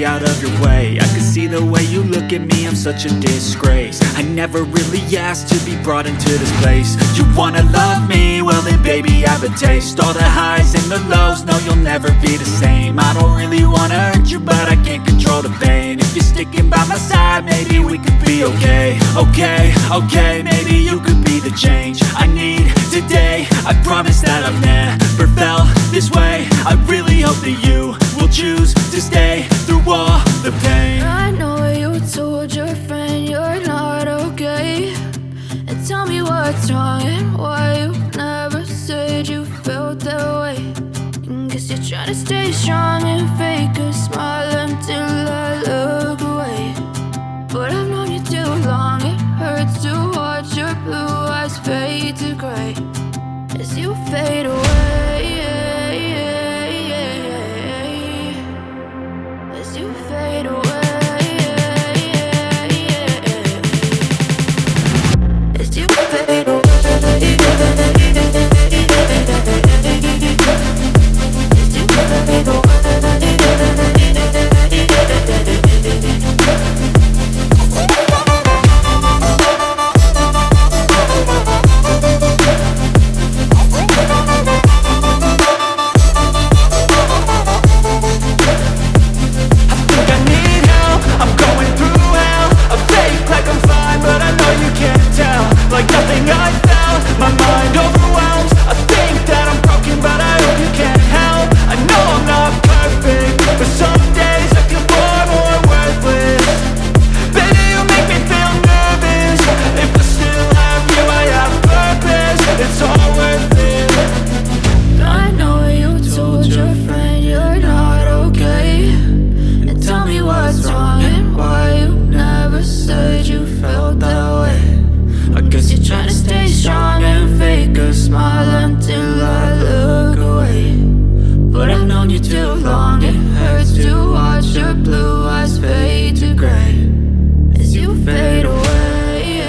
stay out of your way. I can see the way you look at me, I'm such a disgrace. I never really asked to be brought into this place. You wanna love me? Well then baby, have a taste. All the highs and the lows, no you'll never be the same. I don't really wanna hurt you, but I can't control the pain. If you're sticking by my side, maybe we could be okay. Okay, maybe you could be the change I need today. I promise that I've never felt this way. I really hope that you will choose to stay through all the pain. I know you told your friend you're not okay, and tell me what's wrong and why you never said you felt that way. And guess you're trying to stay strong and fake a smile until I look away. But I've known you too long, it hurts to watch your blue eyes fade to gray as you fade away. As you fade away. As you fade away. As you fade away. Like nothing I felt, my mind overwhelmed. I think that I'm broken, but I hope you can't help. I know I'm not perfect, but some days I feel far more worthless. Baby, you make me feel nervous. If I still have you, I have purpose. It's all worth it. I know you told your friend you're not okay, and tell me what's wrong and why you never said you felt that way. I guess you're trying to stay strong and fake a smile until I look away. But I've known you too long, it hurts to watch your blue eyes fade to gray as you fade away.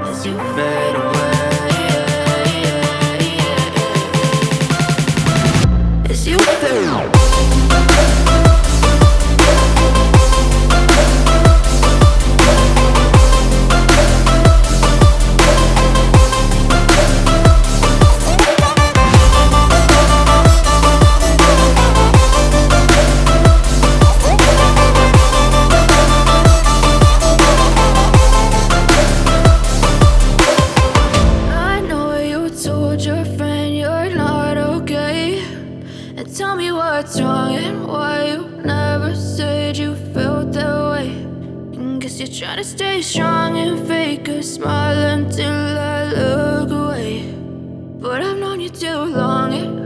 As you fade away. As you fade away. Your friend you're not okay, and tell me what's wrong and why you never said you felt that way. And guess you're trying to stay strong and fake a smile until I look away. But I've known you too long,